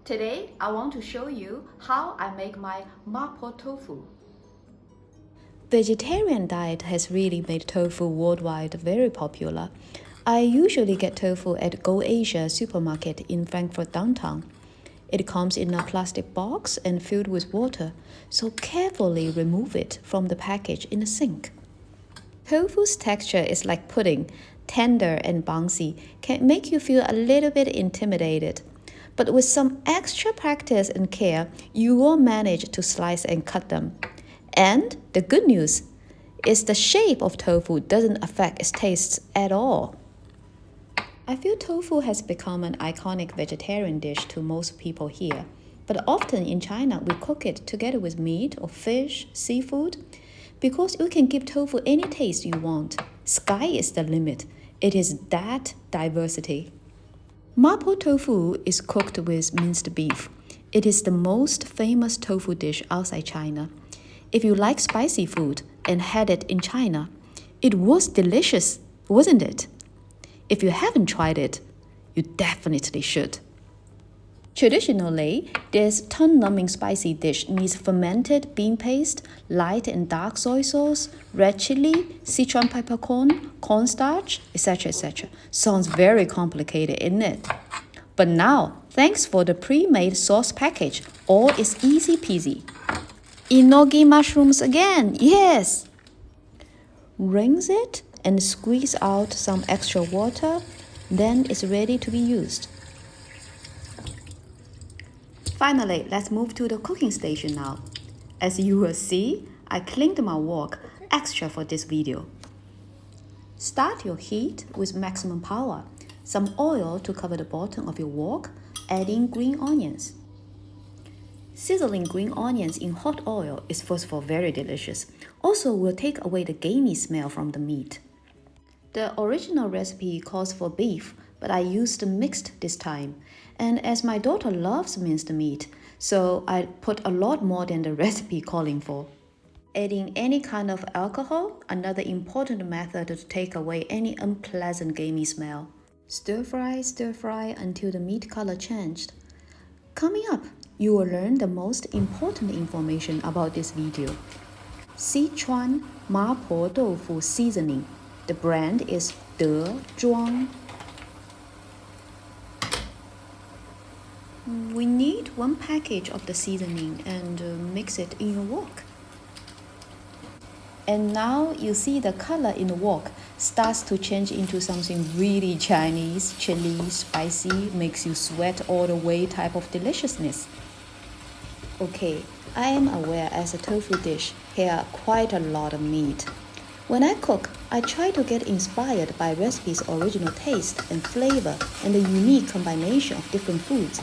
Today, I want to show you how I make my MaPo Tofu. Vegetarian diet has really made tofu worldwide very popular. I usually get tofu at Go Asia supermarket in Frankfurt downtown. It comes in a plastic box and filled with water, so carefully remove it from the package in the sink. Tofu's texture is like pudding, tender and bouncy, can make you feel a little bit intimidated. But with some extra practice and care, you will manage to slice and cut them. And the good news is the shape of tofu doesn't affect its taste at all. I feel tofu has become an iconic vegetarian dish to most people here, but often in China we cook it together with meat or fish, seafood, because you can give tofu any taste you want. Sky is the limit. It is that diversity. MaPo tofu is cooked with minced beef. It is the most famous tofu dish outside China. If you like spicy food and had it in China, it was delicious, wasn't it? If you haven't tried it, you definitely should. Traditionally, this tongue-numbing spicy dish needs fermented bean paste, light and dark soy sauce, red chili, Sichuan peppercorn, cornstarch, etc. etc. Sounds very complicated, isn't it? But now, thanks for the pre-made sauce package, all is easy peasy. Enoki mushrooms again, yes! Rinse it and squeeze out some extra water, then it's ready to be used. Finally, let's move to the cooking station now. As you will see, I cleaned my wok extra for this video. Start your heat with maximum power. Some oil to cover the bottom of your wok, adding green onions. Sizzling green onions in hot oil is first of all very delicious. Also will take away the gamey smell from the meat. The original recipe calls for beef, but I used mixed this time. And as my daughter loves minced meat, so I put a lot more than the recipe calling for. Adding any kind of alcohol, another important method to take away any unpleasant gamey smell. Stir fry until the meat color changed. Coming up, you will learn the most important information about this video. Cinciya&Mariko Tofu seasoning. The brand is De Zhuang. We need 1 package of the seasoning and mix it in your wok. And now you see the color in the wok starts to change into something really Chinese, chili, spicy, makes you sweat all the way type of deliciousness. Okay, I am aware as a tofu dish, here are quite a lot of meat. When I cook, I try to get inspired by recipe's original taste and flavor and the unique combination of different foods.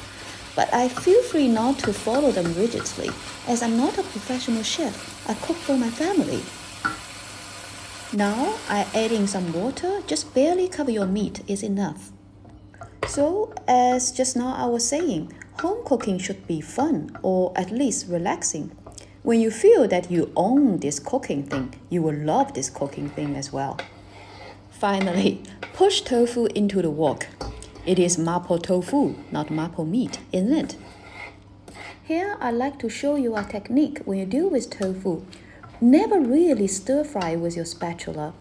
But I feel free not to follow them rigidly, as I'm not a professional chef. I cook for my family. Now, I adding some water, just barely cover your meat is enough. So, as just now I was saying, home cooking should be fun, or at least relaxing. When you feel that you own this cooking thing, you will love this cooking thing as well. Finally, push tofu into the wok. It is MaPo tofu, not MaPo meat, isn't it? Here, I like to show you a technique when you deal with tofu. Never really stir fry with your spatula.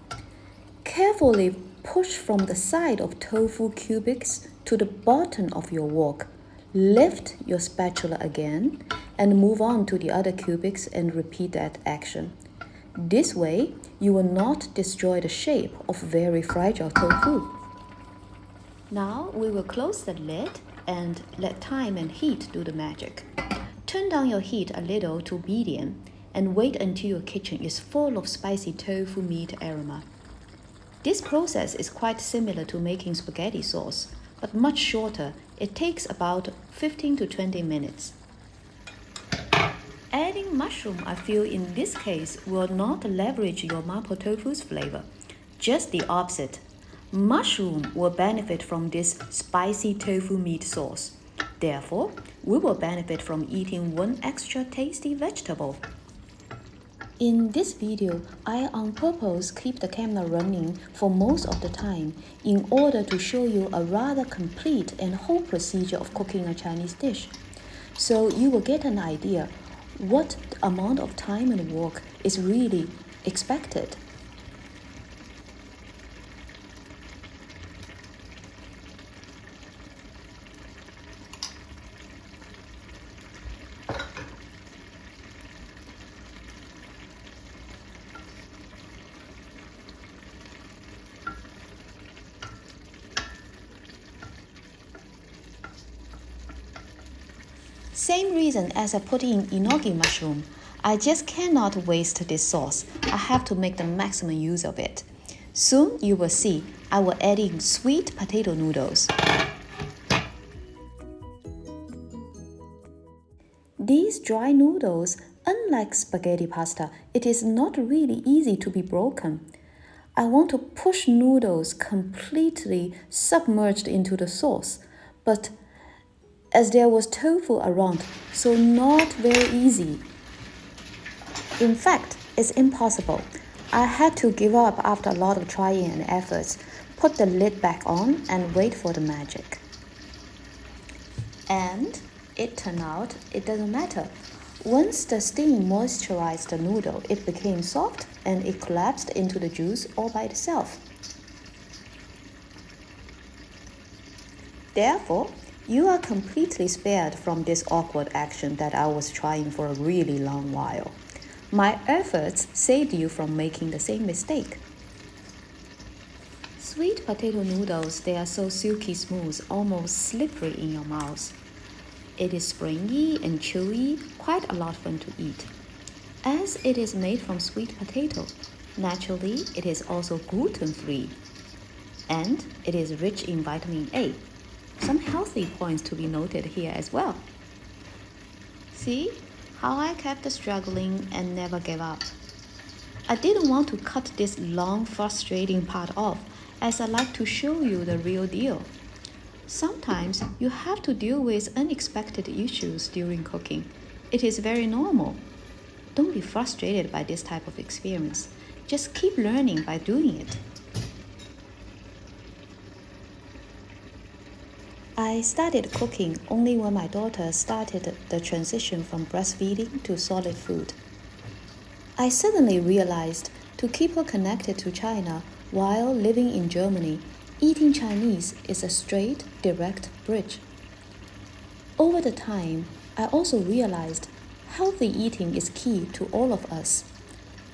Carefully push from the side of tofu cubics to the bottom of your wok. Lift your spatula again and move on to the other cubics and repeat that action. This way, you will not destroy the shape of very fragile tofu. Now we will close the lid and let time and heat do the magic. Turn down your heat a little to medium and wait until your kitchen is full of spicy tofu meat aroma. This process is quite similar to making spaghetti sauce, but much shorter. It takes about 15 to 20 minutes. Adding mushroom, I feel in this case, will not leverage your MaPo tofu's flavor. Just the opposite. Mushroom will benefit from this spicy tofu meat sauce. Therefore, we will benefit from eating 1 extra tasty vegetable. In this video, I on purpose keep the camera running for most of the time in order to show you a rather complete and whole procedure of cooking a Chinese dish. so you will get an idea what amount of time and work is really expected. Same reason as I put in enoki mushroom. I just cannot waste this sauce. I have to make the maximum use of it. Soon you will see I will add in sweet potato noodles. These dry noodles, unlike spaghetti pasta, it is not really easy to be broken. I want to push noodles completely submerged into the sauce, but as there was tofu around, so not very easy. In fact, it's impossible. I had to give up after a lot of trying and efforts, put the lid back on and wait for the magic. And it turned out it doesn't matter. Once the steam moisturized the noodle, it became soft and it collapsed into the juice all by itself. Therefore, you are completely spared from this awkward action that I was trying for a really long while. My efforts saved you from making the same mistake. Sweet potato noodles, they are so silky smooth, almost slippery in your mouth. It is springy and chewy, quite a lot of fun to eat. As it is made from sweet potato, naturally it is also gluten-free. And it is rich in vitamin A. Some healthy points to be noted here as well. See how I kept struggling and never gave up. I didn't want to cut this long, frustrating part off, as I like to show you the real deal. Sometimes you have to deal with unexpected issues during cooking. It is very normal. Don't be frustrated by this type of experience. Just keep learning by doing it. I started cooking only when my daughter started the transition from breastfeeding to solid food. I suddenly realized to keep her connected to China while living in Germany, eating Chinese is a straight, direct bridge. Over the time, I also realized healthy eating is key to all of us.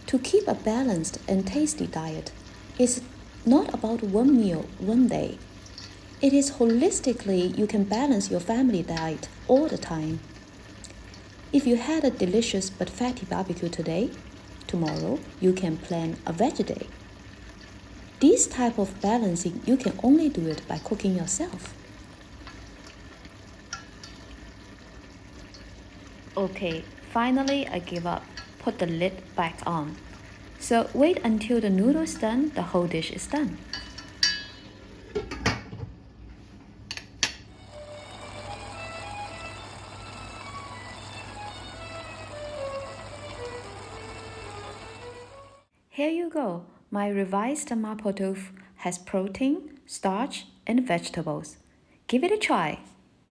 To keep a balanced and tasty diet is not about one meal one day. It is holistically you can balance your family diet all the time. If you had a delicious but fatty barbecue today, tomorrow you can plan a veggie day. This type of balancing, you can only do it by cooking yourself. Okay, finally I give up. Put the lid back on. So wait until the noodle is done, the whole dish is done. Here you go. My revised MaPo Tofu has protein, starch, and vegetables. Give it a try.